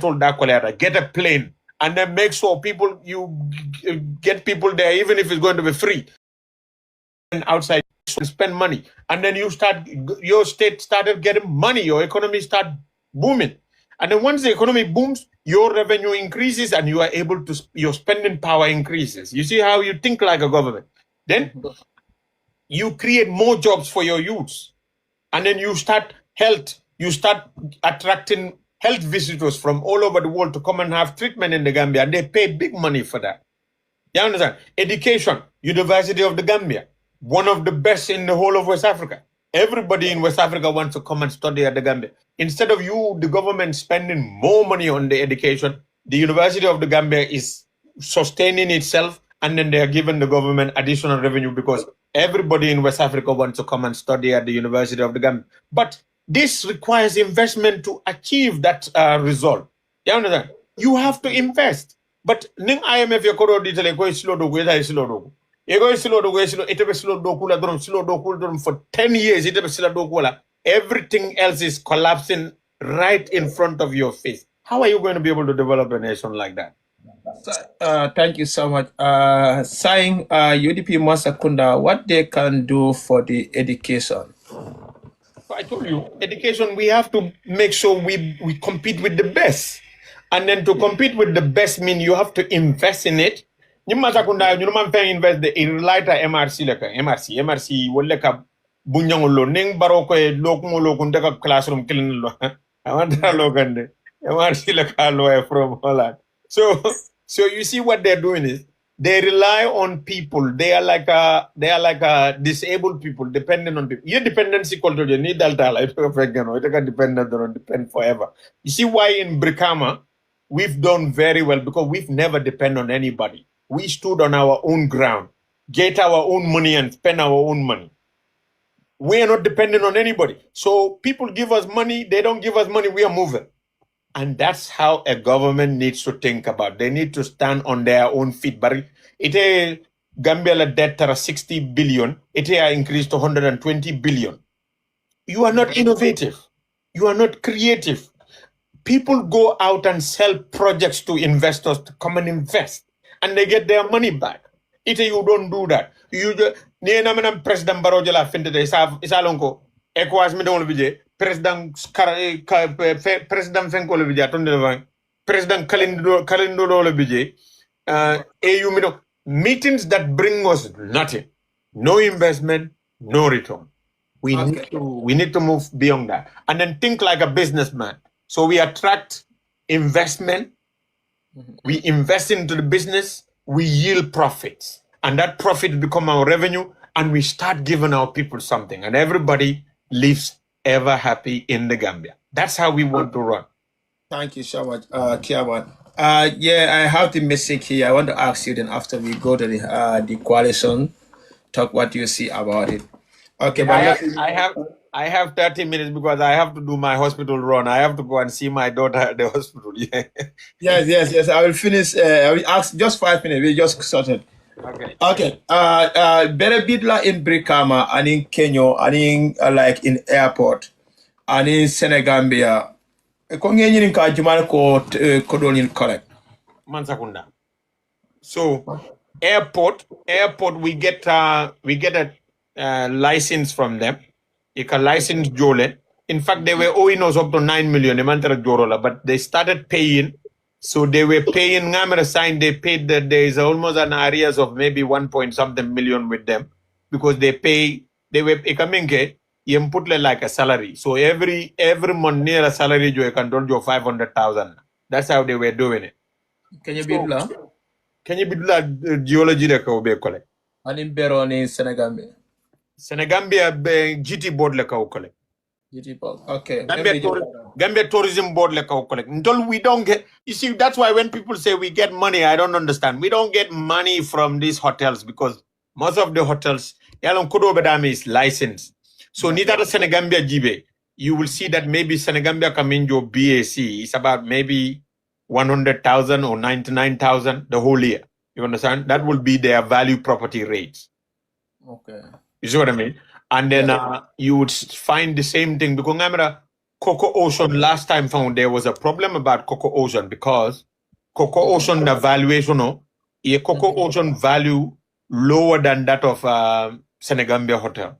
told that get a plane and then make sure you get people there, even if it's going to be free. And outside spend money. And then your state started getting money, your economy started booming. And then once the economy booms, your revenue increases and you are able to, your spending power increases. You see how you think like a government. Then you create more jobs for your youths. And then you start attracting health visitors from all over the world to come and have treatment in the Gambia. And they pay big money for that. You understand? Education, University of the Gambia, one of the best in the whole of West Africa. Everybody in West Africa wants to come and study at the Gambia. Instead of the government spending more money on the education, the University of the Gambia is sustaining itself, and then they are giving the government additional revenue because everybody in West Africa wants to come and study at the University of the Gambia. But this requires investment to achieve that result. You understand? You have to invest. But ning IMF yakoro ditale go slow do go slow do. You go slow do go slow. It be slow do kula drum slow do kula drum for 10 years. It be slow do kula. Everything else is collapsing right in front of your face. How are you going to be able to develop a nation like that? Thank you so much. Saying UDP Masakunda, what they can do for the education? I told you, education, we have to make sure we compete with the best. And then to compete with the best means you have to invest in it. You must invest the Irlita MRC MRC will like a bunyang ning baroko lokum classroom killing lo. I want to look at the MRC like a lawyer from Holland. So you see what they're doing is they rely on people. They are like a disabled people, dependent on people. Your dependency culture, you need that life. Depend forever. You see why in Brikama we've done very well because we've never depended on anybody. We stood on our own ground, get our own money and spend our own money. We are not dependent on anybody. So people give us money, they don't give us money, we are moving. And that's how a government needs to think about. They need to stand on their own feet. But it Gambia debt are 60 billion, it increased to 120 billion. You are not innovative. You are not creative. People go out and sell projects to investors to come and invest, and they get their money back. You don't do that. You just President Barrow la finte de isalonko ECOWAS mi don bije President Fenko le bije tonde le President Kalindo le bije AU mi don meetings that bring us nothing, no investment, no return. We need to move beyond that and then think like a businessman. So we attract investment, we invest into the business, we yield profits, and that profit become our revenue, and we start giving our people something, and everybody lives ever happy in the Gambia. That's how we want to run. Thank you so much, Kiawan. Yeah, I have the message here. I want to ask you then after we go to the coalition, talk what you see about it. Okay, but I have 30 minutes because I have to do my hospital run. I have to go and see my daughter at the hospital. Yes. I will finish. I will ask just 5 minutes. We just started. Okay. Better bidla in Brikama and in Kenya and in like in airport and in Senegambia. Kongenyin ka jumal ko kodolin correct. Mansakunda. So airport we get a license from them. You can license Jolen. In fact, they were owing us up to 9 million, but they started paying. So they were paying. They paid that there is almost an arrears of maybe 1 point something million with them because they were you put like a salary. So every month near a salary you can do your 500,000. That's how they were doing it. Can you build la? Can you build la geology that be collect? And in Beroni, Senegambia. Senegambia GT board like our collect. GT board. Okay. Gambia tourism board like our collect. Until we don't get, you see, that's why when people say we get money, I don't understand. We don't get money from these hotels because most of the hotels, Yalon Kudo Badami is licensed. So neither the Senegambia Jibe, you will see that maybe Senegambia Kaminjo BAC is about maybe 100,000 or 99,000 the whole year. You understand? That will be their value property rates. Okay. You see what I mean? And then you would find the same thing because Cocoa Ocean last time found there was a problem about Cocoa Ocean because Cocoa Ocean the valuation a Cocoa Ocean value lower than that of Senegambia Hotel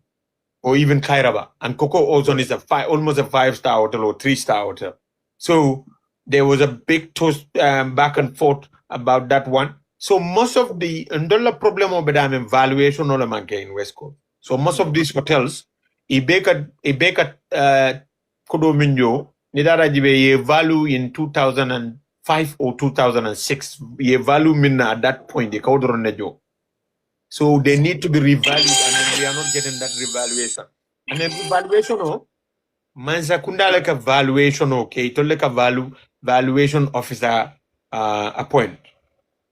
or even Kairaba, and Cocoa Ocean is almost a 5-star hotel or 3-star hotel. So there was a big toast back and forth about that one. So most of the problem of the valuation in West Coast. So most of these hotels, Ibeka Kodominyo, Nidara Jibe value in 2005 or 2006. Ye value minna at that point, the Kaudron. So they need to be revalued, and then we are not getting that revaluation. And then revaluation, manza kunda like a valuation, okay, to like a valuation officer appoint.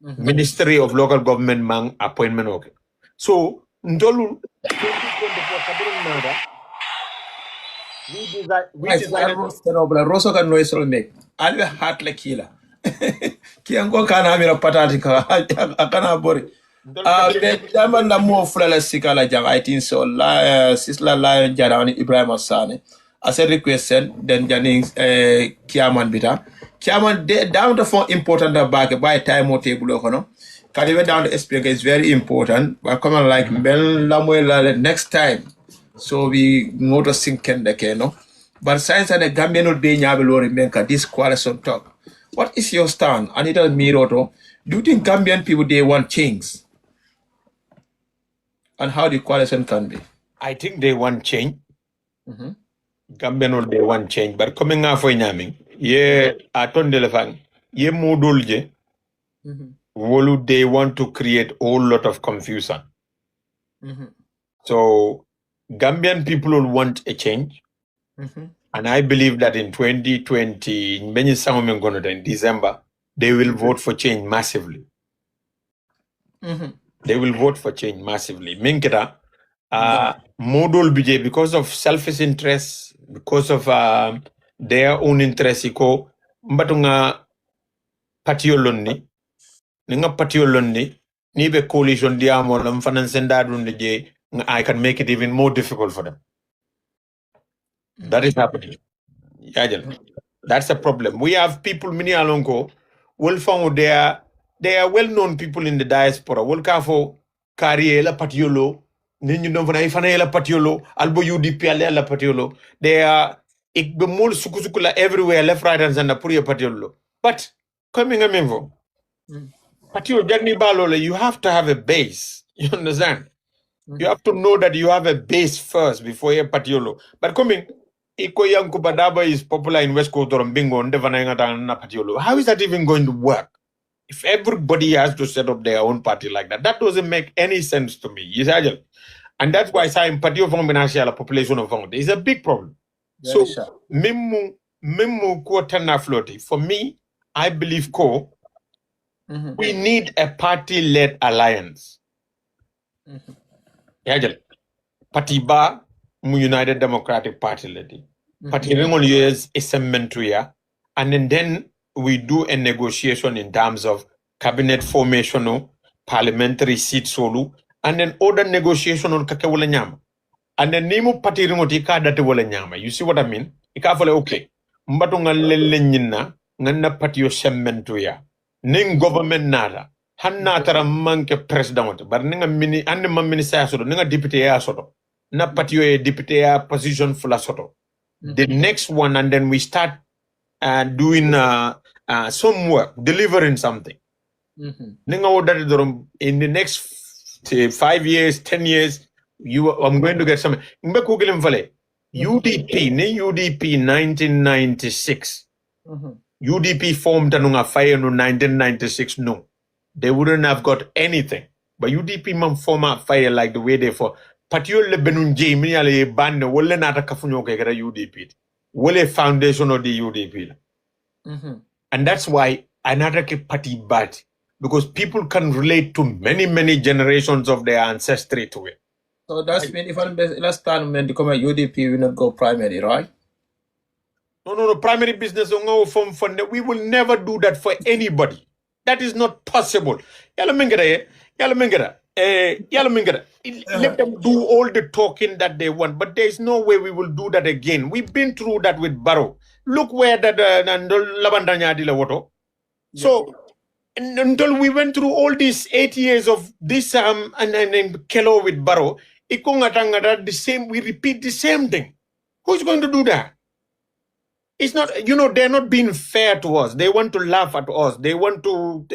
Ministry of Local Government man appointment, okay. So ndolu 2024 we decided Rosso can noise make. I'll be heart like killer. Kiango can have a patatica. I can't bore. Jaman na mo fulala sikala jam. I think so. Sisla Lion Jarani Ibrahim Asane. As a request, then Jennings Kiaman Bita. Kiaman down the phone important back by time or table. Can even down the SPK is very important. But come on, like Bel Lamuela next time. So we know to sink the cano. But science and the Gambian will be Nabelori Menka, this coalition talk. What is your stand? Anita Miroto, do you think Gambian people they want change? And how the coalition can be? I think they want change. Gambian will they want change. But coming out for Naming, yeah, Aton Delefang, ye Modulje, Wolu they want to create a whole lot of confusion. So Gambian people will want a change. And I believe that in 2020, in December, they will vote for change massively. They will vote for change massively. Minkita, Modul BJ, because of selfish interests, because of their own interests, mbatunga patioloni, ninga patioloni, nibe coalition diamo, I can make it even more difficult for them. That is happening. That's a problem. We have people, many alongo, will found they are well-known people in the diaspora. Will kafo Kariela Patiolo, Ninyu Ifanaela Patiolo, Albo UDP Alela Patiolo. They are ikbemul sukusukula everywhere, left, right, and center, Puria Patiolo. But coming a minvo, Patio Jagni Balole, you have to have a base. You understand? You have to know that you have a base first before you Patiolo. But coming Yankuba DARBOE is popular in West Coast or Bingo, how is that even going to work? If everybody has to set up their own party like that, that doesn't make any sense to me. And that's why I'm party of population of Found is a big problem. So, Mimu Kuatana Flotti, for me, I believe we need a party-led alliance. Patiba United Democratic Party lady. Party years is a mentoria. And then we do a negotiation in terms of cabinet formation, parliamentary seat solo, and then other negotiation on kakewala nyama. And then name party remote ka date wala nyama. You see what I mean? Ika fole okay. Mbatunga lele nyina ngana party yo sementoya. Ning government nada. Hanna tara manke president. But ninga mini ande minister asodo, ninga deputy asodo. Na party yo deputy position full asodo. The next one, and then we start doing some work, delivering something. In the next 5 years, 10 years, I'm going to get some. UDP, UDP 1996. UDP formed in 1996. No, they wouldn't have got anything. But UDP man form a fire like the way they for. Particularly Benunji, many band, wole nata kafunyo kegera UDP. Wole foundation of the UDP. And that's why another party bad. Because people can relate to many generations of their ancestry to it. So that's mean if I'm last time when to come at UDP will not go primary, right? No, primary business we will never do that for anybody. That is not possible. Yala mengera. Let them do all the talking that they want, but there's no way we will do that again. We've been through that with Barrow. Look where that Labandanya di la woto. So until we went through all these 8 years of this and Kelo with Barrow, the same. We repeat the same thing. Who's going to do that? It's not, they're not being fair to us. They want to laugh at us. They want to,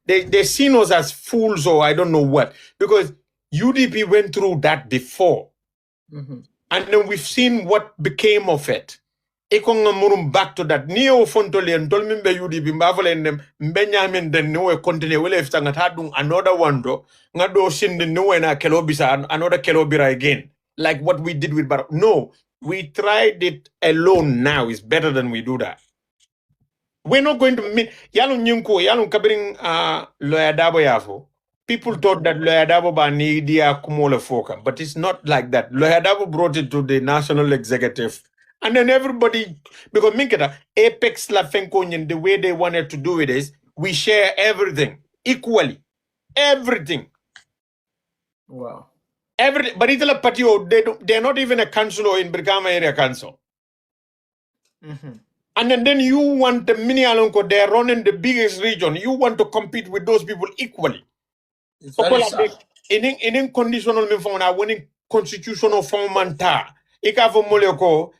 they see us as fools or I don't know what. Because UDP went through that before. And then we've seen what became of it. Ekonga murum back to that. Neo fontole and tolmimbe UDP mbavole mbenyamin den no continue wele iftangat hadung another one do. Ngado shin den no na kelobisa another kelobira again. Like what we did with Barrow. No. We tried it alone now. It's better than we do that. We're not going to meet Yalun Nyunko, Yalun Kabring Lawyer Dabo Yafo. People thought that Lawyer Dabo Bani Dia Kumola Foka, but it's not like that. Lawyer Dabo brought it to the national executive. And then everybody, because Minkata, Apex Lafenkonyan, the way they wanted to do it is we share everything equally. Everything. Wow. But it's a patio, they're not even a councillor in Brikama Area Council. And then you want the mini Alonco, they're running the biggest region. You want to compete with those people equally. It's very sad. In conditional winning constitutional formanta. Ikafo Moleko,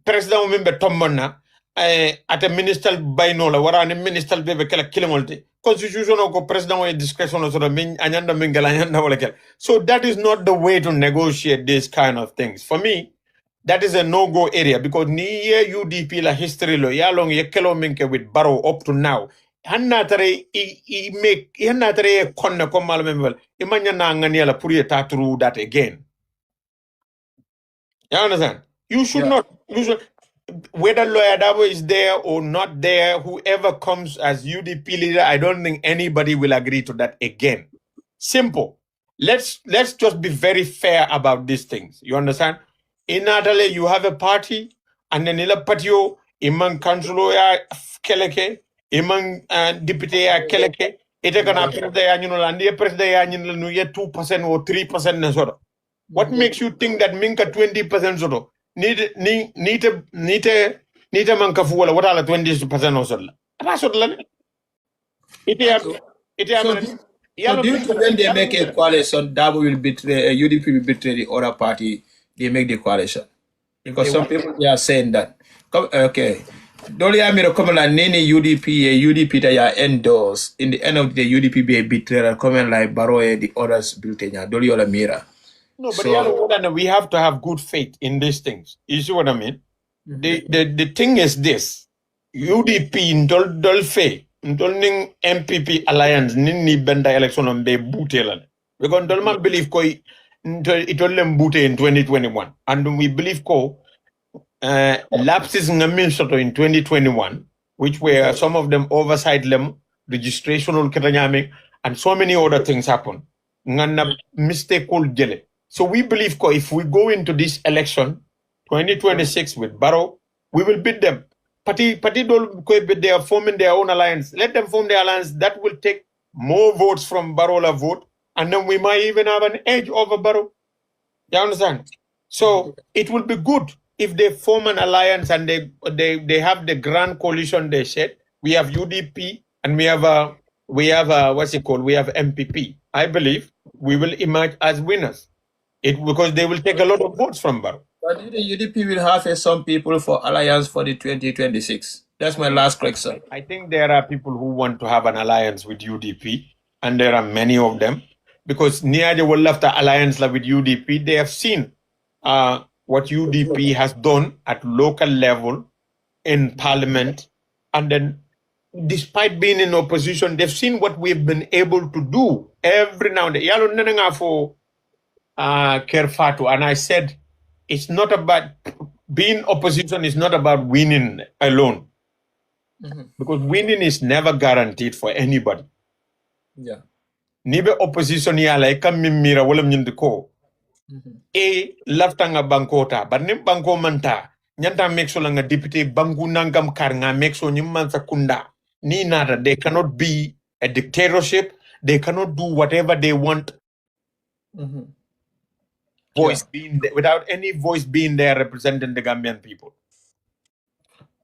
President member Tombona, at a ministerial binola, where a ministerial bebe kilomolte. Constitution or president or discretion or so that is not the way to negotiate these kind of things. For me, that is a no-go area because near UDP la history lo yalong yekelo minke with Barrow up to now. Hannatare make hannatare konna komal member imanya na ngani la puri through that again. You understand? You should not. Whether Lawyer Dabo is there or not there, whoever comes as UDP leader, I don't think anybody will agree to that again. Simple. Let's just be very fair about these things. You understand? In Adelaide, you have a party, and then ila patio, imang councilor ya keleke, imang deputy ya keleke, ite kana presida ya nyuno landi presida ya nyuno nuye 2% or 3% na sort. What makes you think that minka 20% sort of? Nite mankafu wala what ala 20% or so. So do you think when they make a coalition, Dabo will betray, UDP will betray the other party, they make the coalition? Because some people they are saying that. Okay. Doli amiro come la nini UDP that ya endorse. In the end of the UDP be a betrayer, comment like Baroe, the others built in Doli ola mira. No, but we have to have good faith in these things. You see what I mean? The thing is this. UDP Dolfe, Dolning MPP alliance, Nini Benda election on the Butelan. Because Dolman believe it will Bute in 2021. And we believe lapses in in 2021, which were some of them oversight them, registration and so many other things happen. Ngana mistake called Jele. So we believe if we go into this election, 2026 with Barrow, we will beat them. Party they are forming their own alliance. Let them form their alliance. That will take more votes from Barrow la vote, and then we might even have an edge over Barrow. You understand? So it will be good if they form an alliance and they have the grand coalition they said. We have UDP and we have what's it called? We have MPP. I believe we will emerge as winners. Because they will take a lot of votes from Barrow. But the UDP will have some people for alliance for the 2026. That's my last question. I think there are people who want to have an alliance with UDP, and there are many of them. Because Niaja will left the alliance with UDP. They have seen what UDP has done at local level in parliament. And then, despite being in opposition, they've seen what we've been able to do every now and then. Kerfatu, and I said it's not about being opposition is not about winning alone. Because winning is never guaranteed for anybody. Yeah. Nibe opposition ya like mira wala mnyindiko. Laftanga bankota, but nim banko manta. Nyanta mekso langa deputy bangu nangam karnga mekso nyimman sakunda. Ni nada, they cannot be a dictatorship. they cannot do whatever they want. Voice being there, without any voice being there representing the Gambian people.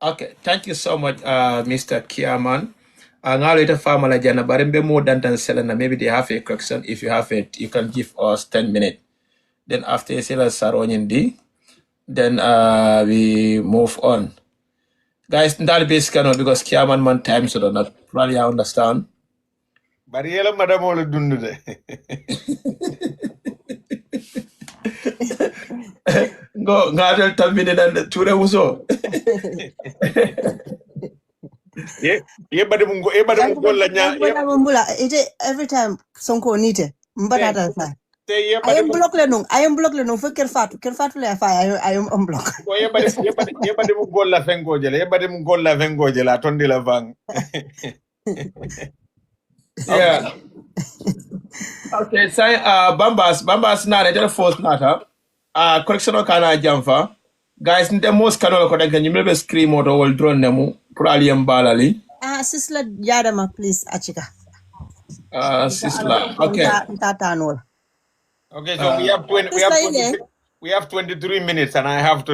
Okay, thank you so much, Mr. Kiaman. Later, Farmer Jana, but more than Selena. Maybe they have a question. If you have it, you can give us 10 minutes. Then after Sela Saronyin D, then we move on. Guys, that basically because Kiaman man time so do not probably understand. But yellow madam all do Go ngadel tambine dan ture uso. Ye Baddibunka la nya. Every time sonko nite mbata sa. I am block le nung for kerfatu le fa I am unblock. Ko ye Baddibunka la fengo jele ye Baddibunka la fengo jele atondi la vang. Yeah. Okay, so Bambas na the first matter. Correctional kana jamfa. Guys, the most canal connect and you maybe scream out or drone nemu probably balali. Sisla Jadama, please, Achika. Sisla. Okay. Okay, so we have 23 minutes and I have to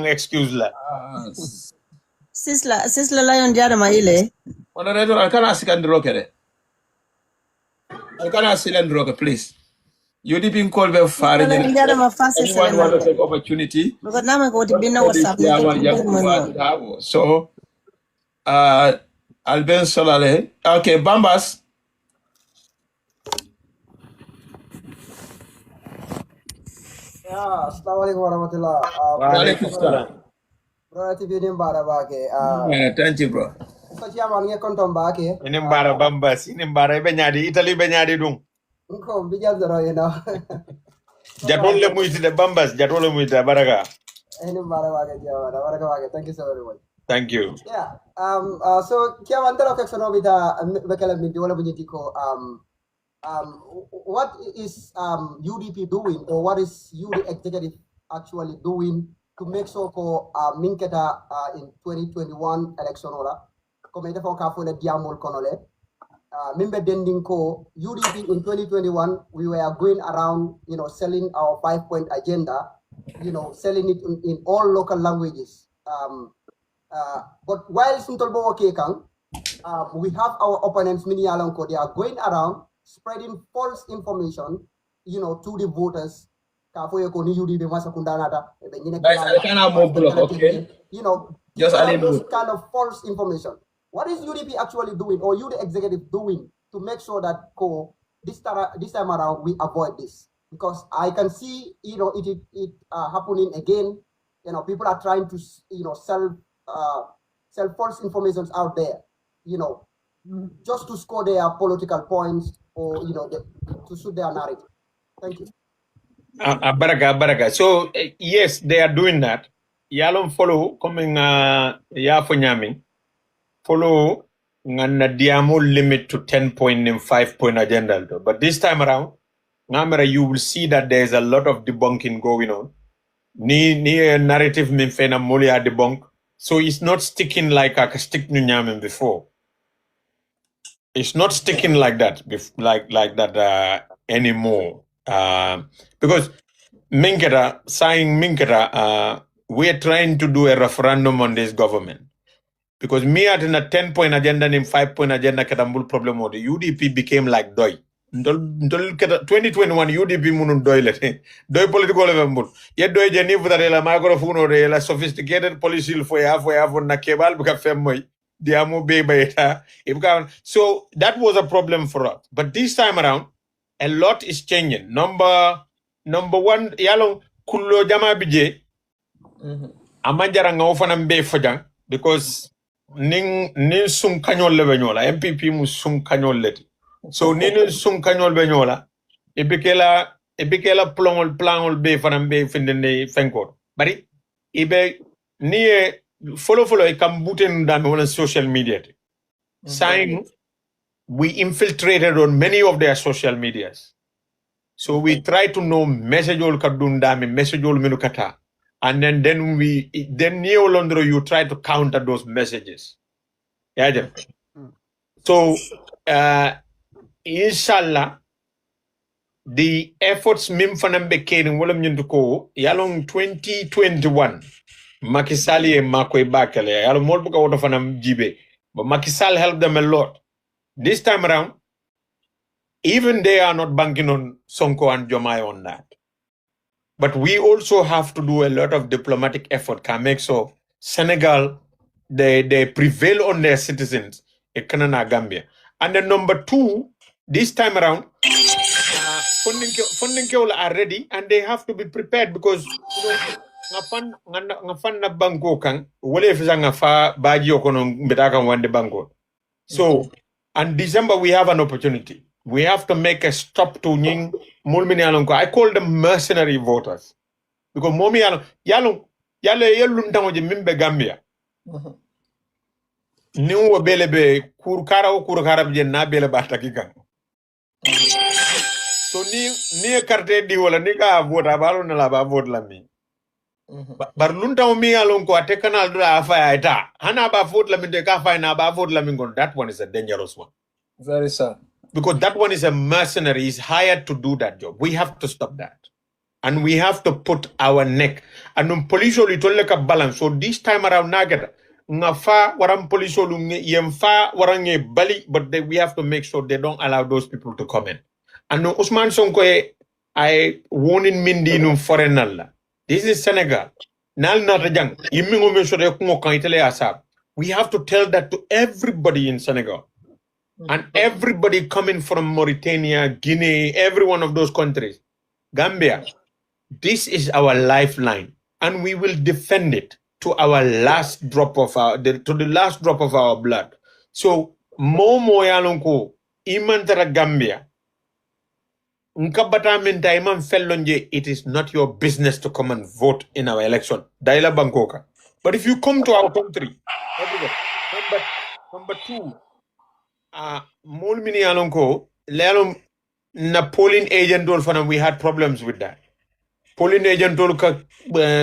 excuse la. Sisla Lion Jadama ile. Honorable, I can ask and rocket. I can ask and rocket, please. You did been called very far. Anyone want to take opportunity? Because now I'm going to be no WhatsApp. So, Alben Solale. Okay, Bambas. Yeah, assalamualaikum warahmatullah. Bro, thank you, bro. Inimbara Bambas, inimbara benyadi, Italy benyadi dung. You know. Jadwale muiti de Bambas, jadwale muiti baraka. Thank you so very much. Thank you. Yeah. So kia wantara kaksono bita bekala mindi wala bunyitiko what is UDP doing or what is UD executive actually doing to make sure ko minketa in 2021 election ola comme defo ka fo le diamol konole member dending ko UDP in 2021 we were going around selling our 5-point agenda selling it in all local languages but while Suntolbo Kekang, we have our opponents, they are going around spreading false information, to the voters. Just those kind of false information. What is UDP actually doing, or UD executive doing, to make sure that this time around we avoid this? Because I can see, it happening again. People are trying to, sell false information out there, just to score their political points or, to suit their narrative. Thank you. Baraka. So, yes, they are doing that. Yalom follow, coming, yafonyami, follow, ngana diamo limit to 10-point and 5-point agenda. But this time around, you will see that there's a lot of debunking going on. Ni narrative minfena molia debunk. So it's not sticking like I stick Nunyamin before. It's not sticking like that, anymore. Because saying Minkera, we're trying to do a referendum on this government. Because me at a 10-point agenda and 5-point agenda kadambul problem or the UDP became like doi. 2021 UDP munun doi lete. Doi political level. Yet doi jeni for la microphone or la sophisticated policy for na kebal buka femoy. Diamu be baita. So that was a problem for us. But this time around, a lot is changing. Number one, yalong kullo jama bije. Amanjara ngaofanam be fajang because ning sum kanyol lebenyola MPP mu sum kanyol leti. So nin sum kanyol benyola ebikela plangol be fanam be findende fenkor. Bari ibe ni follow e kambuten dame on social media. Saying we infiltrated on many of their social medias. So we try to know message all kadundame, message all minukata. And then Neo Londro, you try to counter those messages. Yeah. So, inshallah, the efforts mim fanam bekering wolam nyunduko yalong 2021 Makisali and Makwe Bakale yalo molbuka water fanam jibe, but Makisal helped them a lot. This time around, even they are not banking on Sonko and Jomai on that. But we also have to do a lot of diplomatic effort can make so Senegal they prevail on their citizens in Gambia. And then number two, this time around, funding are ready and they have to be prepared because ngafan na banko kan wale fisa ngafa baji okono mbetaka wande banko. So, and December we have an opportunity. We have to make a stop to Nying Mulmini Alonko. I call them mercenary voters. Because Momi Yalung Yalun Tamoji Mimbe Gambia. New Belebe Kurkara na Bele Batakikan. So near Carte Diola Nika vote Abalon Laba vote Lami. But Lunta Mi Alonko a taken al Afaita. Hanaba vote Lamin de Kafa and Aba vote Lamingon. That one is a dangerous one. Very sad. Because that one is a mercenary, he's hired to do that job. We have to stop that. And we have to put our neck. And police only to like a balance. So this time around, Nagata, Ngafa, Waram police only, Yemfa, Warange Bali, but we have to make sure they don't allow those people to come in. And Usman Sonko, I warn in Mindi no foreign nalla. This is Senegal. Nal Natajang, Yimingo Mesore Kungo Kaitele Asab. We have to tell that to everybody in Senegal. And everybody coming from Mauritania, Guinea, every one of those countries, Gambia, this is our lifeline, and we will defend it to our last drop of the last drop of our blood. So, Momo Yalonko, Imantara Gambia, Nkabata Minta Imam Fellonje, it is not your business to come and vote in our election. Daila Bankoka. But if you come to our country, number two, Mulmini Alonko, Lelum na polling agent dolfana, we had problems with that. Polling agent dolka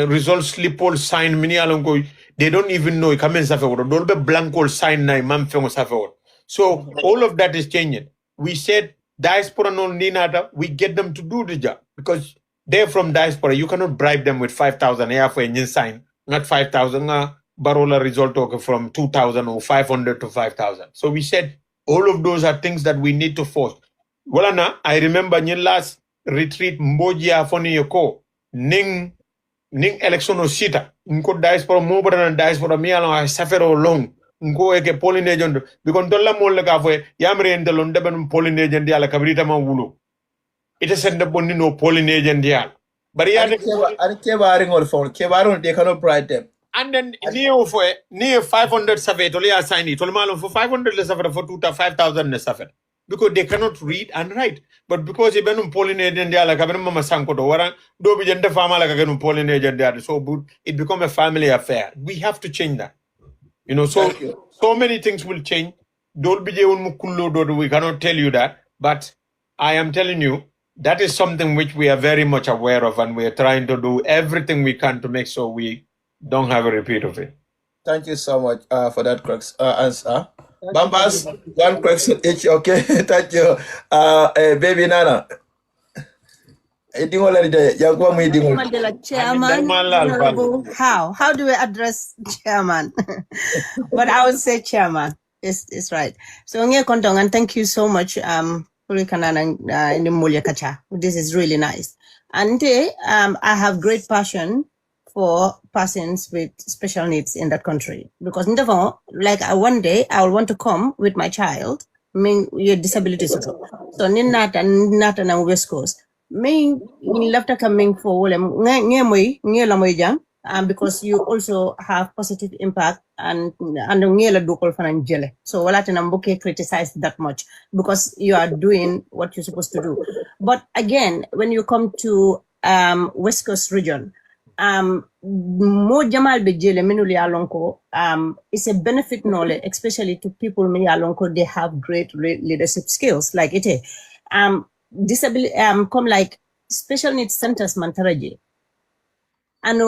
result slip all sign mini Alonko, they don't even know come in Safeward. Dolbe blanco sign na imam fengo Safeward. So all of that is changing. We said diaspora no ninata, we get them to do the job because they're from diaspora. You cannot bribe them with 5,000 here for a sign, not 5,000 barola result from 2,000 or 500 to 5,000. So we said all of those are things that we need to force. Well, I remember in last retreat, Mbodia Foni Yoko, Ning election o sita, Nko diaspora mobile and diaspora me along I suffer long. Nko eke polling agent, because Dola Molaka for Yamre and the London polling agent, Diala Cabrita Mawulu. It is sent upon no polling agent, Dial. But he had a Kevaring or phone, Kevaron, they cannot bribe them. And then near 500 suffer, only assign it. Only for 500 less suffer for 5,000 less suffer. Because they cannot read and write. But because even polling agent they are like a mama sanko to warrant, do be gender farmer like a polling agent they are so good, it become a family affair. We have to change that. You know, so many things will change. Don't be we cannot tell you that. But I am telling you, that is something which we are very much aware of, and we are trying to do everything we can to make sure we don't have a repeat of it. Thank you so much for that correct answer. Bambas, one question each, okay? Thank you. Baby Nana. Chairman, how do we address chairman? But I would say chairman. It's right. So and thank you so much. This is really nice. And I have great passion for persons with special needs in that country. Because like one day I will want to come with my child, your disabilities. So not on West Coast. Left coming for because you also have positive impact and so criticize that much because you are doing what you're supposed to do. But again, when you come to West Coast region, more Jamal Bejele Minuli Alonko is a benefit knowledge, especially to people Mini Alonko, they have great leadership skills like it. Disability come like special needs centers Mantaraji. And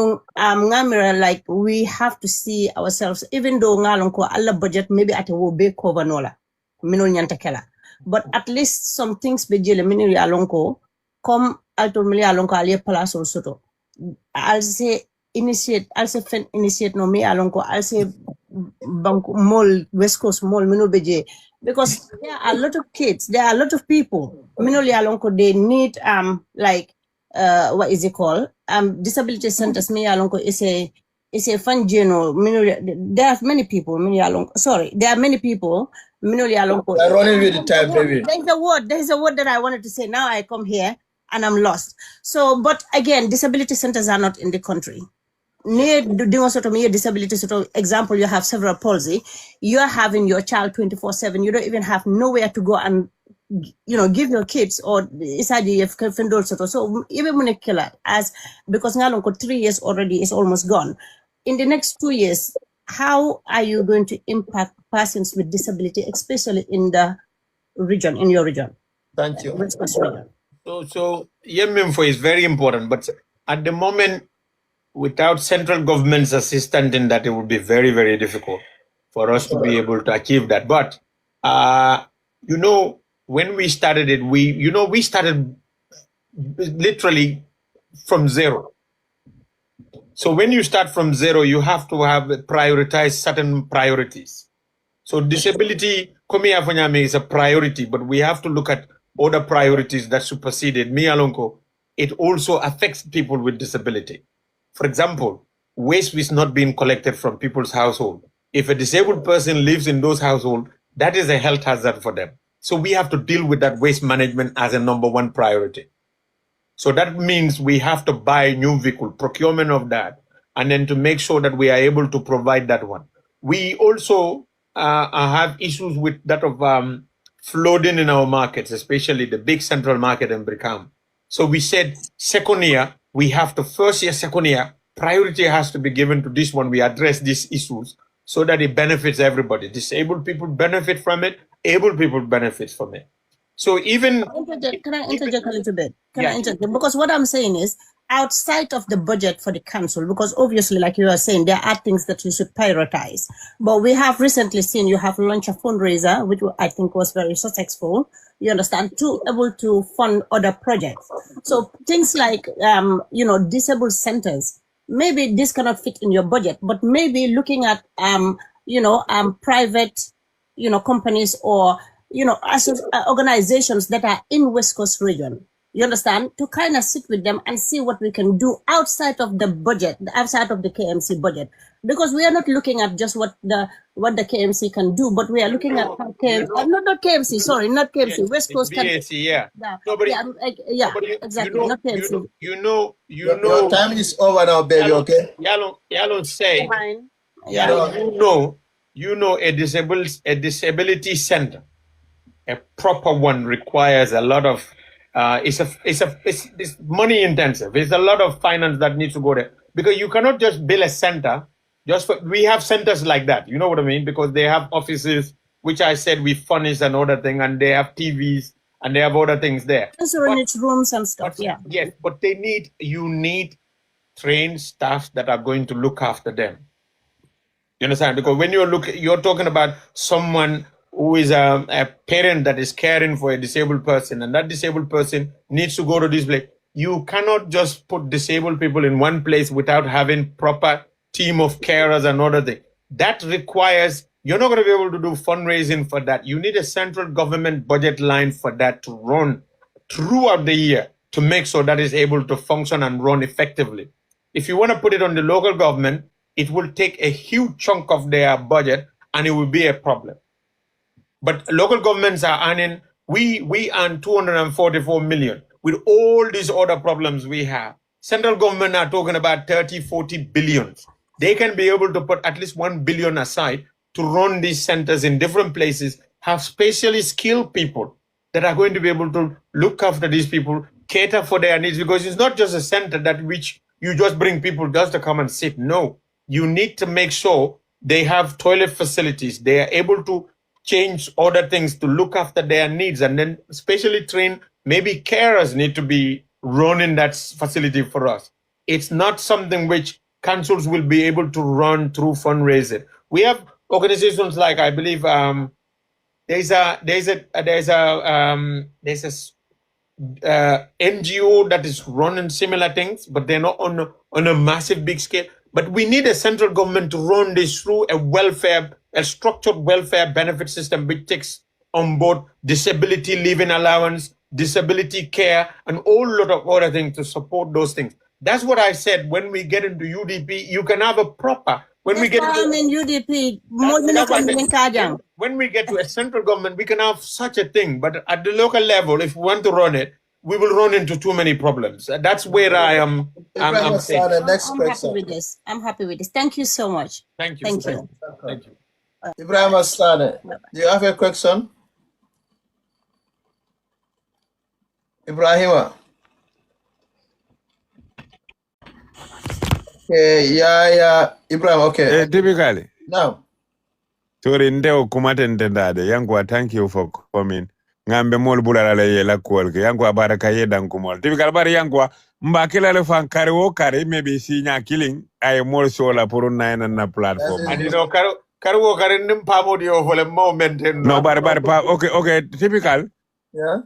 like we have to see ourselves, even though Ngalonko Allah budget maybe at a big cover nola. minul nyanta kela. But at least some things be jele minul ya lonko, come alto mili ya lonko alie place or soto. I'll say initiate no me alonko, I'll say bank mall, West Coast mall, minul beje. Because there are a lot of kids, there are a lot of people. Minul ya lonko, they need what is it called? Disability centers. Me alonko is a fun general. There are many people. There are many people. I'm running with the time, baby. There's a word that I wanted to say. Now I come here and I'm lost. So, but again, disability centers are not in the country. Near doing sort of disability sort of example, you have cerebral palsy. You are having your child 24/7. You don't even have nowhere to go and give your kids or so even when as because now 3 years already is almost gone. In the next 2 years, how are you going to impact persons with disability, especially in the region, in your region? Thank you. So Yeminfo is very important, but at the moment, without central government's assistance in that, it would be very, very difficult for us to be able to achieve that. But when we started it, we started literally from zero. So when you start from zero, you have to have prioritize certain priorities. So disability, is a priority, but we have to look at other priorities that superseded. It also affects people with disability. For example, waste is not being collected from people's household. If a disabled person lives in those households, that is a health hazard for them. So we have to deal with that waste management as a number one priority. So that means we have to buy a new vehicle, procurement of that, and then to make sure that we are able to provide that one. We also have issues with that of flooding in our markets, especially the big central market in Brikama. So we said second year, we have to first year, second year, priority has to be given to this one. We address these issues so that it benefits everybody. Disabled people benefit from it, able people benefit from it. So even... Can I interject a little bit? Because what I'm saying is, outside of the budget for the council, because obviously, like you are saying, there are things that you should prioritize. But we have recently seen you have launched a fundraiser, which I think was very successful, you understand, to able to fund other projects. So things like, disabled centers, maybe this cannot fit in your budget, but maybe looking at, private, companies or, organizations that are in West Coast region, you understand, to kind of sit with them and see what we can do outside of the budget, outside of the KMC budget, because we are not looking at just what the KMC can do, but we are looking at not KMC, West Coast. BAC, yeah. Exactly, not KMC. Your time is over now, baby. Okay. Yalon say, a disability center, a proper one, requires a lot of it's money intensive. There's a lot of finance that needs to go there, because you cannot just build a center we have centers like that, you know what I mean, because they have offices, which I said we furnish and other thing, and they have TVs and they have other things there. It's rooms and stuff. Yes, but you need trained staff that are going to look after them. You understand? Because when you're talking about someone who is a parent that is caring for a disabled person, and that disabled person needs to go to this place. You cannot just put disabled people in one place without having proper team of carers and other things. That requires, you're not going to be able to do fundraising for that. You need a central government budget line for that to run throughout the year to make sure that is able to function and run effectively. If you want to put it on the local government, it will take a huge chunk of their budget and it will be a problem. But local governments are earning, we earn 244 million with all these other problems we have. Central government are talking about 30, 40 billions. They can be able to put at least 1 billion aside to run these centers in different places, have specially skilled people that are going to be able to look after these people, cater for their needs, because it's not just a center that which you just bring people just to come and sit. No, you need to make sure they have toilet facilities. They are able to change other things to look after their needs, and then specially trained, maybe carers need to be running that facility for us. It's not something which councils will be able to run through fundraising. We have organizations like, I believe, there's a NGO that is running similar things, but they're not on a massive big scale. But we need a central government to run this through a structured welfare benefit system which takes on board disability living allowance, disability care, and a whole lot of other things to support those things. That's what I said. When we get into UDP, you can have a proper. When we get UDP, when we get to a central government, we can have such a thing. But at the local level, if we want to run it, we will run into too many problems. That's where I am. I'm happy with this. I'm happy with this. Thank you so much. Thank you. Thank you. Thank you. Ibrahim Asane, do you have a question? Ibrahima. Okay, yeah, Ibrahim, okay. Typically. Now. Sorry, ndeo kumatendendade. Yankuba, thank you for coming. Ngambe mol bulala le yela kuolke. Yankuba baraka yedan kumol. Typical bari Yankuba, mbakila le fan kari wo kari, maybe sinya killing, ay mol sola puru na platform. And you know, kari wo kari nimpamo di ofole moment. No, bari, okay, typical. Yeah.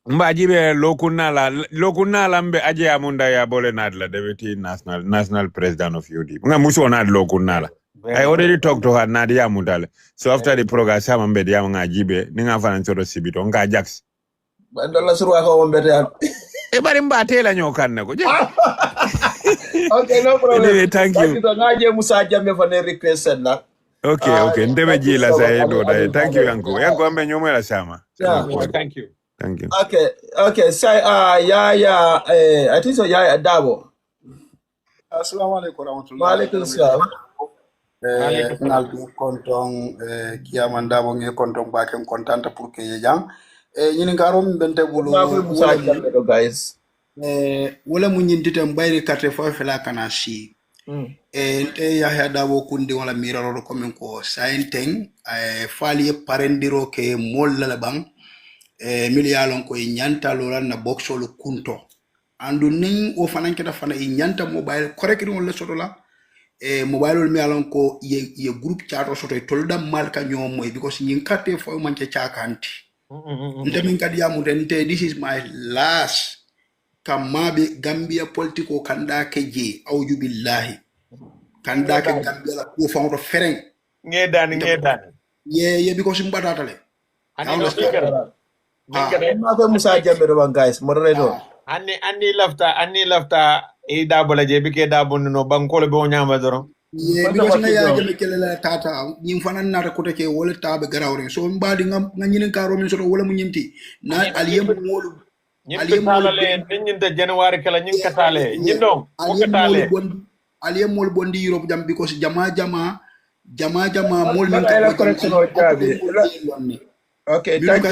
Mba jibe lokunala mbe aje amunda ya bole nadla deputy national president of UD. Nga muso nad lokunala. I already talked to her Nadia Mundale. So after the program, some mbe dia nga jibe ninga fana nsoro sibito nga Jax. Bandola suruwa ko mbete. E bari mba tela nyokanne ko. Okay, no problem. Anyway, thank you. Ngaje Musa Jambe fane request na. Okay, ndebe jila sa do da. Thank you Yanko. Yanko ambe nyomela sama. Yeah, thank you. Thank you. Okay. So, I think so. Yeah, DARBOE. Assalamu alaikum warahmatullahi. Wa alaikum salam. Ngal kontong kiaman DARBOE nge kontong bakem kontanta pour que yejang. Ñini ngarom bente bulu. Guys. Wala mu ñintite mbayri carte fo fela kana si. Nte Yahya DARBOE kundi wala miraro ko men ko sainteng fali parendiro ke molla la bang. Miliyalon ko nyanta loran na boxolo kunto andu nin o fanan keda fana nyanta mobile correct wala sotola mobile mi alon ko ye group chat o soto tolda malka nyomo because nyin kate fo manche chakanti ndemin kadi amudente this is my last kamabe Gambia political kanda keje auju billahi kanda ke Gambia la ko fa fereng ngedan ye because mbadatale Musa Jambe do guys moderator anni lafta e DARBOE je bike DARBOE no bankole be nyama doro because na ya jeme kelela tata nyim fanan na ko take wala tabe garawre so mbadi ngam nginin karo min so wala mu nyimti na aliyem molu aliyem le nyinta January kala nyin katale nyindong ko katale aliyem mol bondi Europe jam because jama mol min ka Okay, thank you.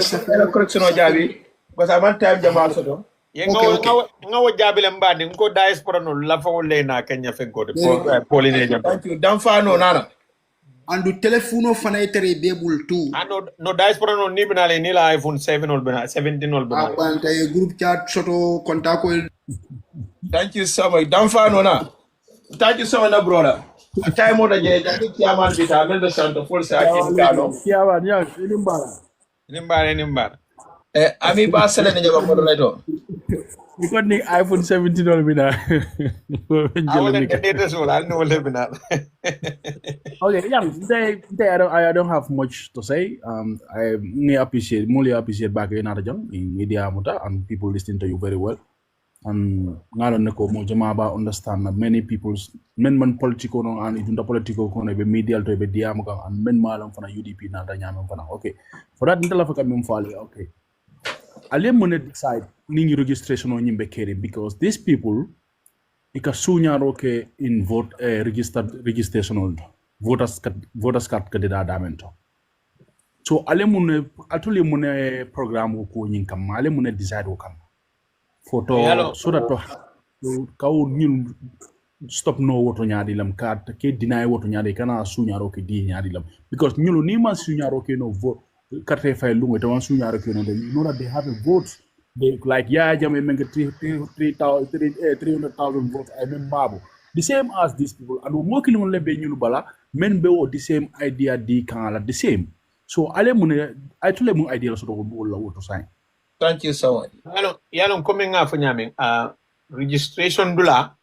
Correction Jabi. Because I want time Jamal Soto. Ngawo Jabi Lembadi, Nko diaspora no Lafo Lena Kenya Fenko, Polynesia. Thank you. Damfano Nana. And the telephone fana itere able too. No diaspora no nibinale nila iPhone 7 or 17 or bena. Apante group chat soto contact. Thank you so much. Damfano na. Thank you so much, brother. Time order je jadi kiaman bita mendo santo full sa kino. Kiaman ya Nimbar. Ami ba sele ne jogo moderator. Iko ni iPhone 17 ol bina. Awale data so la no le bina. Okay, yeah, I don't have much to say. I really appreciate back in Arjun in media muta and people listening to you very well. And ngaron nako mo jama ba understand that many people's men political no and even the political kono be media to be diam ko and men malam fana UDP na da nyam fana. Okay, for that ndala fa kam fali. Okay, ale mo ne decide ningi registration on nyimbe kere because these people ikasunya roke in vote registration on voters card candidate damento. So ale mo ne atuli mo ne program ko nyin kam ale mo ne decide ko kam photo so that to kaw ñun stop no woto ñaadi lam card ke deny woto ñaadi kana suñaro ke di ñaadi lam because ñulu ni man suñaro ke no vote carte fay lungo to man suñaro ke no you know that they have a vote they like jam men 300,000 votes I mean babu the same as these people and mo kilon le be ñulu bala men be wo the same idea di kan la the same So I told them idea so to sign. Thank you so much. Yalong coming up for nyaming registration dula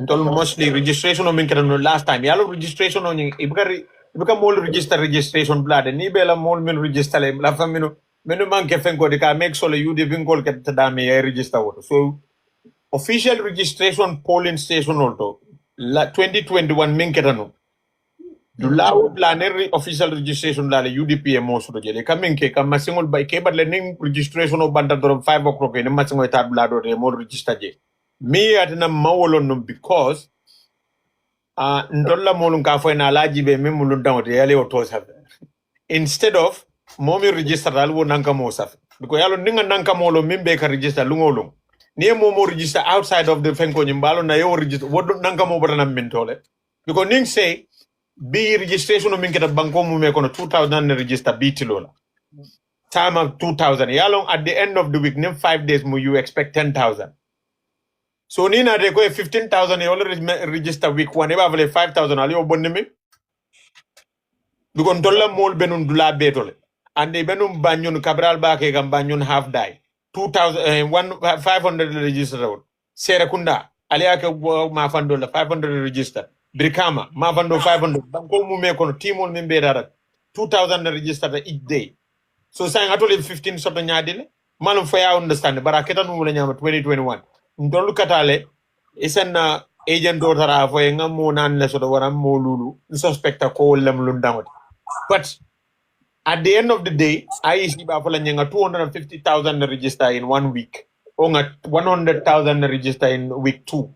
mostly registration o min no last time yalo registration o nying ibuka mol registration dula de ni bela mol min register le la famino menu manke fengo de ka make sure you de vingol ket dami ya register woto. So official registration polling station also la 2021 min ketano dula planner official registration la UDP e mo so jele kamen ke kam masingol bay ke bat le ning registration o banda dorom 5 o'clock ne masingo ta dula do de mo register je mi atana mawolon no because ndolla molun ka fo na laji be mem mulun dawote yale o to sabe instead of momi register dal wo nanka mo saf because yalo ninga nanka mo lo mimbe ka register lungolung ni mo register outside of the fenko nyimbalo na yo register wodo nanka mo botana min tole because ning say be registration min keta banko mu me kono 2000 register be tilola time of 2000 yalo at the end of the week nim 5 days mu you expect 10,000. So nina de ko 15,000 you already register week one eba vale 5,000 ali obonne mi because dolla mol benun dula betole ande benum banyon cabral ba ke gam banyon half die 500 register serekunda ali ake ma fandola 500 register Brikama ma fando 500 banko mu me kono timol min be dara 2,000 register each day. So saying atole 15 soto nyaadile malum faya understand baraketa no wala nyama 2021 ndolu katale isen agent do tara fo ngam mo nan le soto waram mo lulu suspecta ko lam lu ndamot. But at the end of the day IEC ba fo la nyanga 250,000 register in 1 week or 100,000 register in week 2.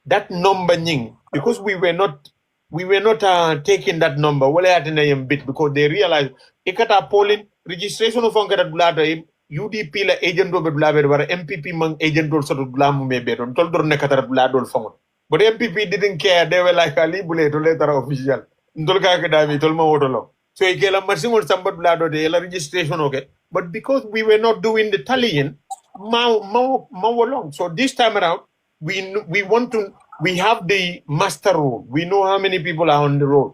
That number nying because we were not taking that number wala atena yem bit because they realized ikata polling registration of ngata blada UDP la agent do blada wara MPP mang agent do sort of blamu me be don tol dor nekata blada fongo but MPP didn't care. They were like ali bule to letter official ndol ka ka dami tol ma wotolo so ikela masingol sambat blada de la registration okay but because we were not doing the tallying long. So this time around we have the master roll. We know how many people are on the road.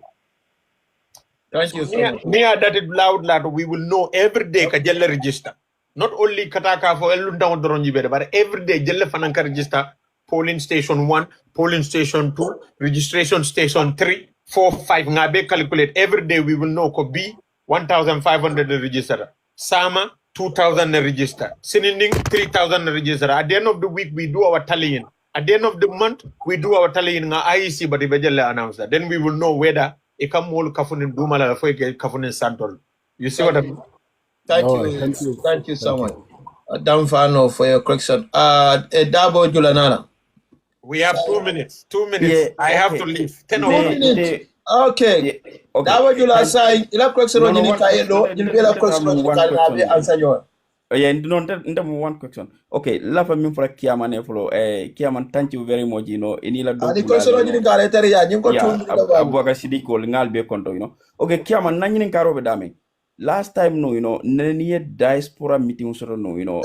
Thank you so much. Near that it loud we will know every day ka jelle register. Not only kataka for elunda doronji bere but every day jelle fananka register polling station 1, polling station 2, registration station 3, 4, 5 ngabe calculate every day we will know ko B 1,500 register. Sama 2,000 register. Sininding 3,000 register. At the end of the week we do our tallying. At the end of the month we do our tallying nga IEC but ibejelle announce that. Then we will know whether ikamol kafunin dumala fo kafunin santol. You see what I mean? Thank you so much. Damfano for your correction. Dabo Julanana. We have 2 minutes. 2 minutes. Yeah, I have to leave. 10 minutes. Okay. Dabo Jula say ila correction on ni kaelo, you will correction on ni answer your. Yeah, one question. Okay, la famille for Kiaman follow. Kiaman, thank you very much. You know, inila do. The question on ni kaletari ya, you go to Abuaka Sidiko, ngal be konto, you know. Okay, Kiaman, nanyin karo bedame. Last time, no, you know, nene diaspora meeting sort no, you know.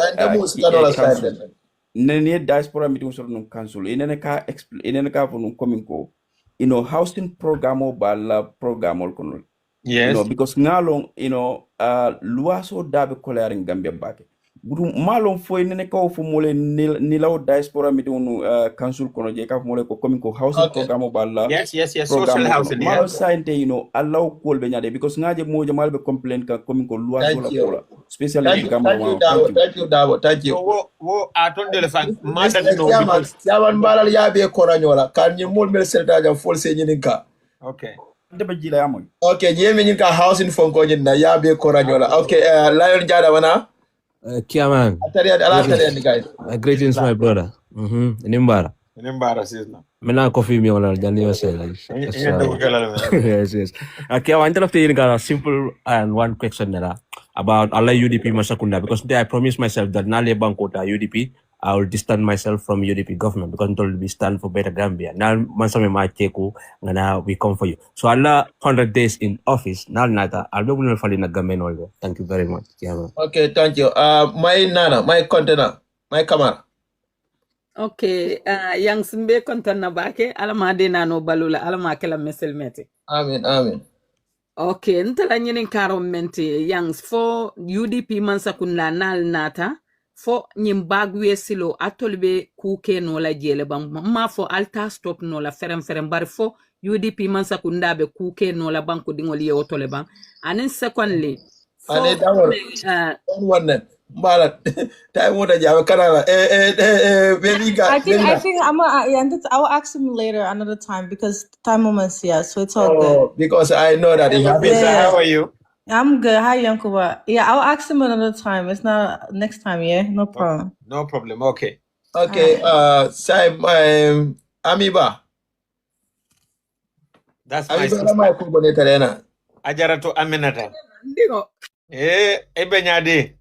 Nene diaspora meeting sort no council. Inene ka for no coming ko. You know, housing program or bala program or kono. Yes. You know, because ngalong, you know, luaso dabe coloring Gambia back. Guru malong fo nene ka fo mole nilaw diaspora meeting council kono je ka mole ko coming ko housing program or bala. Yes. Social housing. Malo science, you know, allow call benyade because ngaje moja malbe complaint ka coming ko luaso la kola. Especially in Gambia. Thank you, Dabo. Thank you. So wo aton de fan madal no because yaman balal yabe koranyola kan ni mol mel selta jam fol se nyininka. Okay. Okay, jemi nyinka housing fonko nyinna yabe koranyola. Okay, Lion Jada wana. Kiaman. Guys. Greetings, my brother. Nimbara sis. Mena coffee me wala jani wase like. Yes. Kiaman, instead of taking a simple and one question nera about Allah UDP masakunda because today I promised myself that Nale Bankota UDP I will distance myself from UDP government because it will be stand for better Gambia. Now, mansame ma cheku ngana we come for you. So Allah 100 days in office. Now nata I'll be able to follow na government all. Thank you very much. Okay, thank you. My nana, my container, my camera. Okay, yang simbe container bake alama de nano balula alama kala meselmete. Amen. Okay, ntala nyinin karo mente yangs fo UDP mansa kunla nal nata fo nyim bagwe silo atolbe kuke no la jele bang ma fo alta stop no la ferem bar fo UDP mansa kunda be kuke no la banko dingol ye otole bang anin secondly fo And one Mbala, time what I Canada. I think I'll ask him later another time because time moments, yeah, so it's all good. Because I know that he How are you? I'm good. Hi, Yankuba. Yeah, I'll ask him another time. It's not next time, yeah? No problem. No problem. Okay. Okay, Sam, Amiba. That's my Amiba sister. my Kubaneta. Ajarato Aminata. Ndigo. Ebenyade.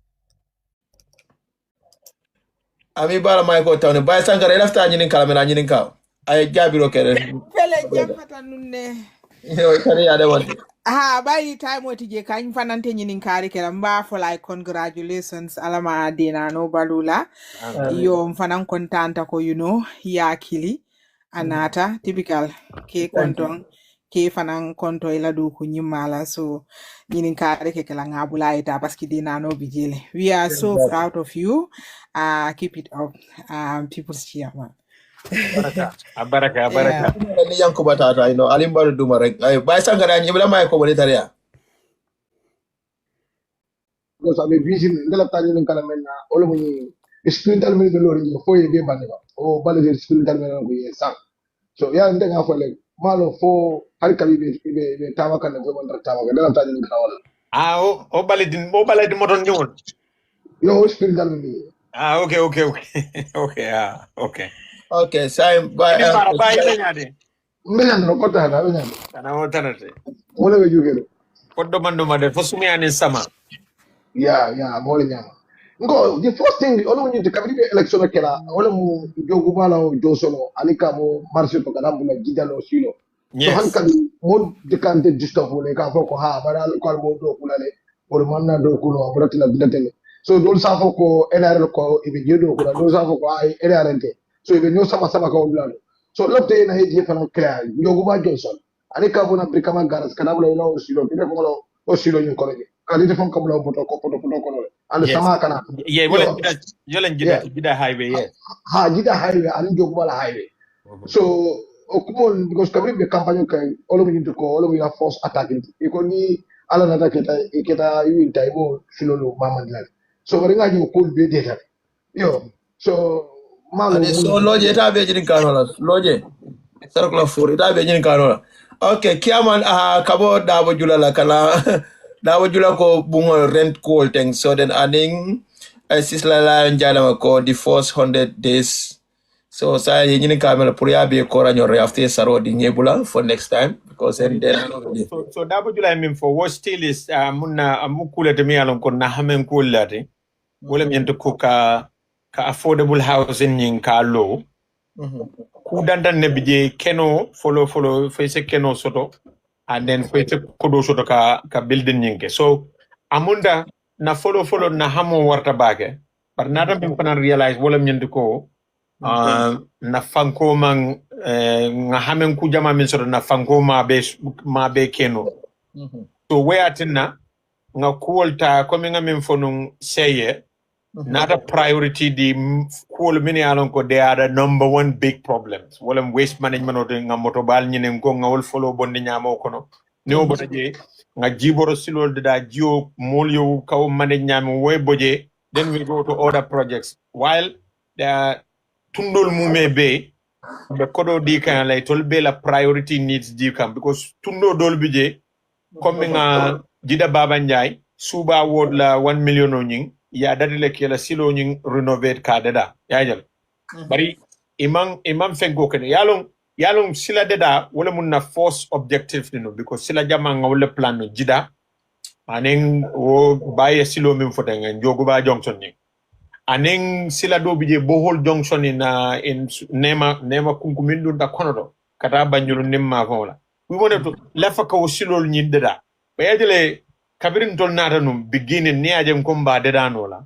Amiba my go town. By Sankara left in Kalamina in cow. I Gabiro Kere. Pele jampata nunne. By the time what you can fanante nyinin kari keramba for like congratulations alama dina no balula. Yo mfanan kontanta ko ya kili anata typical ke kontong ke fanan konto ila du ko nyimala so nyinin kari ke kala ngabula ita paski dina no bijile. We are so proud of you. Keep it up. People's chairman. Abaraka. Ni Yankuba tata, Alimba Dumarek. By Sankara, you will my Kubaneta. Because I'm a vision in the Latanian Calamena, all of me, spiritual minister for a game or Ballet spiritual minister. So, yeah, and then I feel like Malo for Harikali, the Tamakan and women of Tamakan, Latanian Kavala. Obalid Moton. Yo, spiritual minister. Okay. Okay. Okay, Sam, by Menan Rokota, and I want to whatever you get. What the Mandoma for Sumi and in summer. Yeah, more than Ngo, the first thing, all we need to come to election, all of Jogubala or Josono, Anikamo, Marcio Kadamula, Gidano, Silo. So, Hankali, more the can't disturb when they come for Koha, but I'll call Modo Kulale, or Mana Dokuno, Bratina Bilatele. So, those are for NRL, if you do, those are for NRNT. So, if you know some Samaka, so look in a head from Claire, Yoguba Johnson, Anikabuna Brikama Garas, Kanabula, Silo, Pinacolo, or Silo in college. Kali from Kamala Potoko, and Samakana. Yeah, well, Jida Highway, yes. Jida Highway, and Jogwala Highway. So, Okumon, because Kabri the company all of you to call, all of you are force attacking. You can be Alana Keta, you in Taibo, Filolo, Mamad. So, Varinga, you could be data. Yo, so, Malo. So, Loje, it have in Canola. Loje, circle of 4, it have in Canola. Okay, Kiaman, Kabo, Dabo Jula Lakala. Dawo jula ko bungo rent cool thing so then adding sisla and jala ko the first 100 days so say yini kamera puriya be ko ranyo after saro di nebula for next time because then so Dawo jula I mean for what still is munna amukula de mi alon ko na hamen kulate wala mi ko ka affordable housing ning ka low ku dandan ne bije keno follow face keno soto and then for kodo soto ka building nyinke so amunda na follow na hamo warta bage but nata min pana realize wala nyindi ko na fanko man nga hamen ku jama min soto na fanko ma be keno so where atina nga kuolta komi nga min fonun seye not a priority the cool mini alon ko they are the number one big problems wala waste management o nga motobal nyine ko nga wol follow bondi nyama kono ne o boje nga jiboro silol da jio molyo kaw manage nyama way boje then we go to other projects while the tundol mume be the kodo di kan lay tol be la priority needs di kan because tundo dol bije comme nga jida baba njay suba wod la 1 million o nying ya dadile kela silo nying renovate ka dada yajal bari imam fengo kene yalong sila dada wala mun na force objective because sila jama nga wala plan no jida anen o baye silo min foten nga jogu ba junction ni anen sila do bije bohol junction in nema kunkumindu da konodo kata banjulu nimma fola we wanted to lefa ka silo nyi dada bayajele kabirin tol nata num beginning ni ajem komba dada nola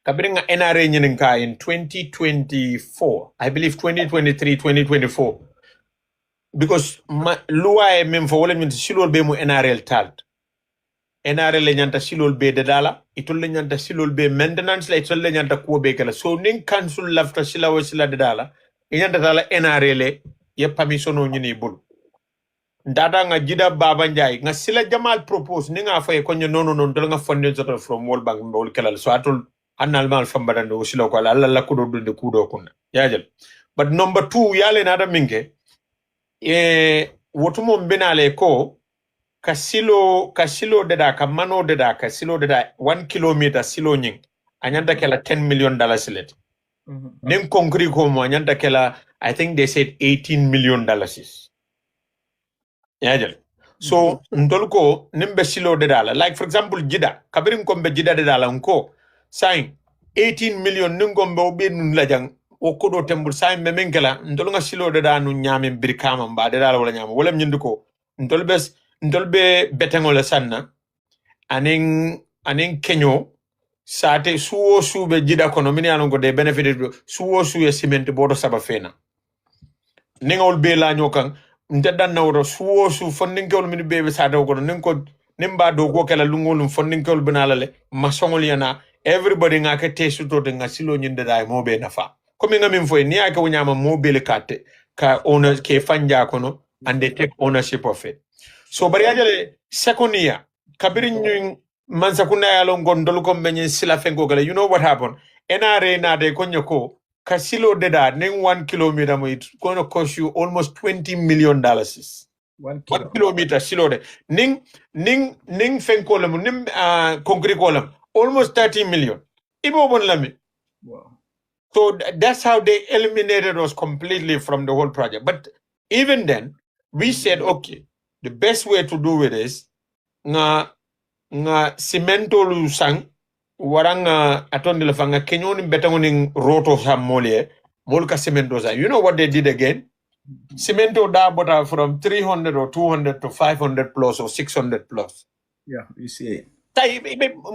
kabirin nga NRA nyinin ka in 2024 I believe 2023 2024 because luwa e mem fo wala min silol be mu NRL talt NRL le nyanta silol be de dala itol le nyanta silol be maintenance la itol le nyanta ko be kala so nin council lafta sila wo sila de dala nyanta dala NRL ye permission o nyini bul data nga jida baba njay nga sila jamal propose ni nga fay ko nono non dol nga funding sort from World Bank mbol kala so atul annal mal fambadande o sila ko la la ko do de kudo kunna yajal but number 2 yale nada minge wotumo benale ko kasilo deda ka mano deda ka silo deda 1 kilometer silo nying anyanta kela $10 million let nin concrete ko mo anyanta kela I think they said $18 million yajal so ndolko nimbe silo deda la like for example jida kabirin ko be jida deda la nko sign 18 million ningombe obe nun lajang o kodo tembul say memengela ndol nga silo de danu nyame birkama mba de dala wala nyama wala nyindiko ndolbe betengol sanna anin kenyo sate suwo sube jida kono mini anongo de benefited suwo suye cement bodo saba fena ningol be la nyokan ndedan nawro suwo su fondinkol mini bebe sate ko ninko nimba do ko kala lungolum fondinkol benalale masongol yana everybody ngake tesu to de ngasilo nyinde dai mobe nafa komi ngamin foy ni aka wonyama mobile kate ka owner ke fanja kono and they take ownership of it so bari ajale second year kabirin nyun mansa kuna yalo ngondol ko benye sila fengo gala you know what happened NRA na de konyoko kasilo deda ning 1 kilometer mo it gonna cost you almost $20 million 1 kilometer silo de ning fenko lam nim concrete kolam almost 30 million ibo bon lami wow. So that's how they eliminated us completely from the whole project. But even then, we said, okay, the best way to do it is nga cemento lu sang waranga atondile fanga kenyoni betangoni roto sam molie molka cemento sa. You know what they did again? Cemento da bota from 300 or 200 to 500 plus or 600 plus. Yeah, you see. Tai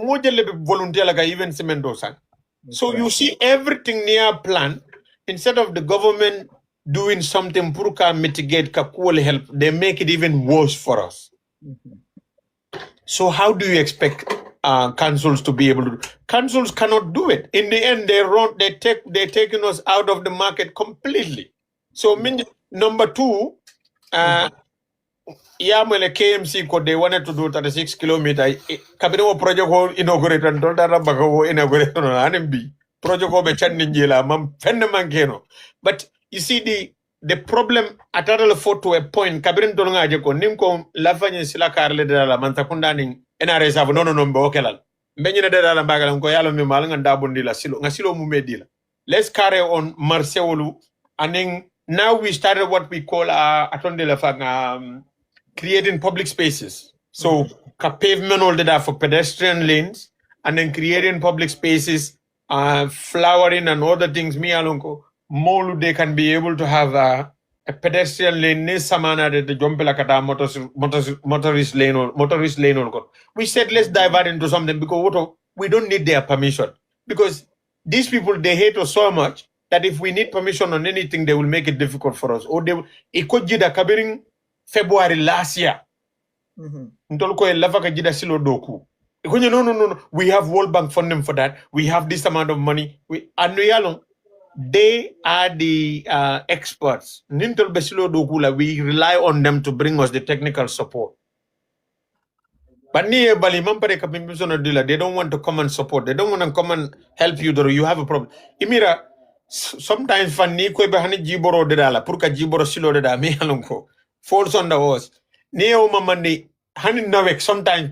mojele volunteer like even cemento sang. So you see everything near plan, instead of the government doing something to mitigate kakul help, they make it even worse for us. So how do you expect councils to be able to? Councils cannot do it. In the end, they're taking us out of the market completely. So number 2, Yamele KMC ko they wanted to do 36 kilometers. Kabino project ho inaugurate and told Arabaga ho inaugurate no anembi. Project ho be chandinjila mam fenemankeno. But you see the problem at all for to a point Kabirin Tolanga Jeko Nimko Lafanya Sila Carle de la Mantakunda NRS have no bokelal. Benina de la Bagalan Koyalo Mimalang and Dabundila Silo Nasilo Mumedila. Let's carry on Marseolu and then now we started what we call Atondela Fang creating public spaces. So pavement all that for pedestrian lanes and then creating public spaces, flowering and other things. Me alonko more they can be able to have a pedestrian lane ne samana de jompela kata motorist lane or we said let's divert into something because we don't need their permission because these people they hate us so much that if we need permission on anything they will make it difficult for us or they ikojida kabiring February last year. Ntolko lafaka jida silo doku. No. We have World Bank funding for that. We have this amount of money. They are the experts. Nintol besilo doku la we rely on them to bring us the technical support. But they don't want to come and support. They don't want to come and help you. You have a problem. Imira, sometimes fani ko be hani jiboro de dala pour ka jiboro silo de da me alonko. Falls on the horse. Neo mamandi hani nawek sometimes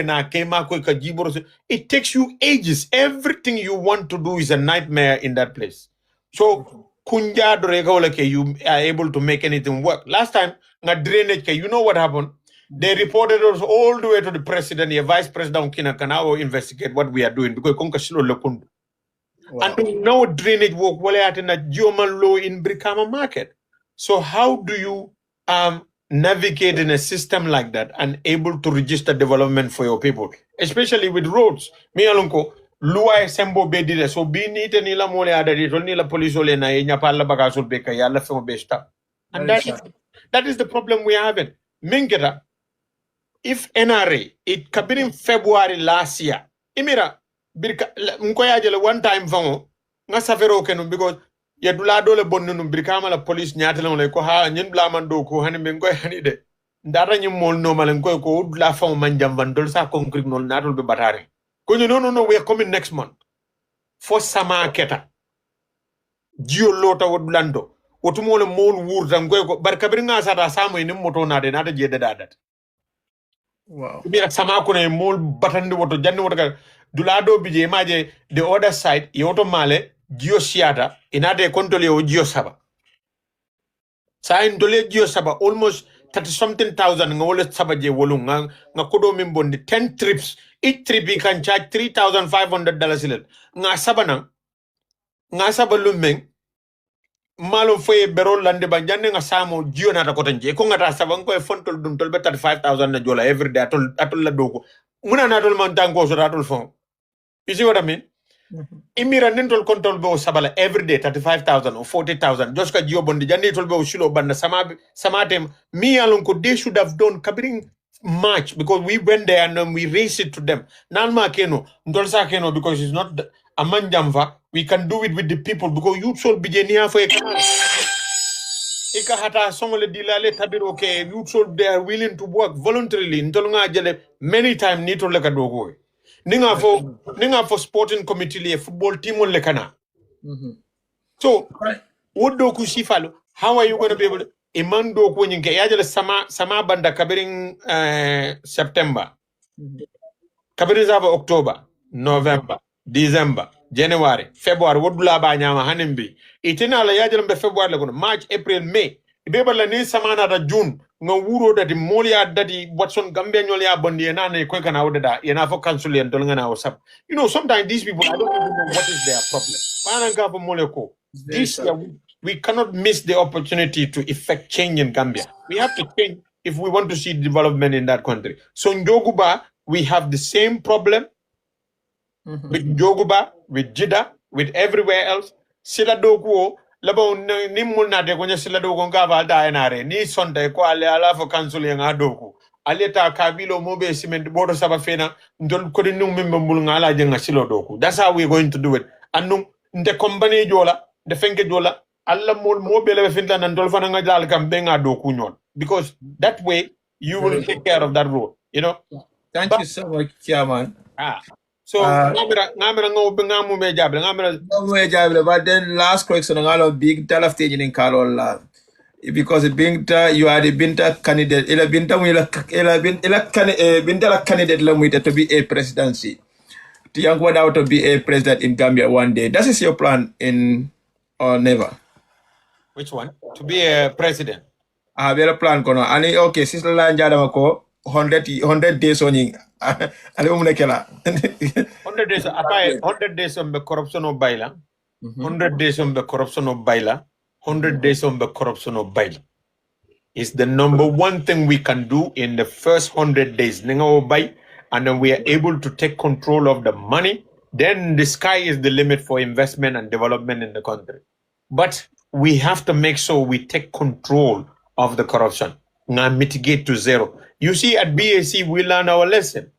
na kema ko ka jiboro. It takes you ages. Everything you want to do is a nightmare in that place. So kunja doreka you are able to make anything work. Last time nga drainage you know what happened? They reported us all the way to the president, the vice president Kina Kanao investigate what we are doing because konka silo lokundu. And now drainage work wale at in a geoman law in Brikama market. So how do you navigate in a system like that and able to register development for your people, especially with roads? Me alonko luwa sembo be dile so be nite nila mole ada dito nila police ole na enya pala bagasul beka yalla femo besta And that is the problem we are having. Mingera, if NRA, it happened in February last year, Imira, Mkoya one time fango, nga safero kenu because ya dulado le bonnunu birkama la police nyatala le ko ha nyin blaman do ko hani men koy hani de ndara nyim mol no malen koy ko dula fango manjam vandol sa concrete nol natol be batare ko no we are coming next month for sama keta jio lota wodulando wotumole mol wurtan koy ko barka bir nga sata samo ni moto na de nata jede dadat. Wow. Mira sama ko ne mol batandi woto janni woto ka dulado bije maje the other side yoto male jio siata inade kontole o jio saba sa in dole jio saba almost 30 something thousand ngole saba je wolu nga kodo min bondi 10 trips, each trip you can charge $3,500 nga saba na nga saba lumeng malo foye bero lande ba janne nga samo jio nata ko tanje ko ngata saba ko e fontol dum tol be 35,000 na jola every day atol la doko muna na tol man tango so atol fon. You see what I mean? Imira nentol control be sabala every day 35,000 or 40,000 just ka jio bondi janne tol be shilo banda samatem me alon ko they should have done kabiring March because we went there and we raised it to them. Nalma keno ndol sa keno because it's not a manjamva. We can do it with the people because you should be genia for a Ika hata songole dilale tabir okay you should they are willing to work voluntarily ndolunga jele many time nito leka dogo ninga for sporting committee le football team on lekana. So what do ku sifalo how are you going to be able to imando ko nyinge yajele sama banda kabiring September kabiring zaba October November December January February wodula ba nyama hanimbi itina la yajele be February le kono March April May ibeba la ni samana da June nga wuro dati molia dati Watson Gambia nyolia bondi na ne ko kana wodada yana fo cancel en dolnga na wasap. You know sometimes these people I don't even know what is their problem. Pana ga mole ko this year we cannot miss the opportunity to effect change in Gambia. We have to change if we want to see development in that country. So in Joguba we have the same problem with Joguba, with Jida, with everywhere else. Sila doku labo ni mulna de konya sila doku ngava da enare ni sonde ko ale ala fo council nga doku aleta kabilo mobe cement bodo saba fena ndol ko ni membe mul ngala jenga silo doku. That's how we're going to do it. Anu nde company jola de fenke jola alla mol mobe le finta nan dol fana nga dal kam be nga doku nyol because that way you will take care of that road, you know. Thank you so much, Chairman. So ngamira ngo ngamu me jable but then last question ngalo big tala stage in Karola because binta you are the binta candidate ila binta mu binta la candidate la mu to be a presidency to Yankuba to be a president in Gambia one day. That is your plan in or never? Which one? To be a president. We have a plan kono ani okay sister la njada ko 100 days on ale mo nekela 100 days apa 100 days on the corruption of baila 100 days on the corruption of baila 100 days on the corruption of baila is the number one thing we can do in the first 100 days and then we are able to take control of the money. Then the sky is the limit for investment and development in the country. But we have to make sure we take control of the corruption and mitigate to zero. You see, at BAC, we learn our lesson.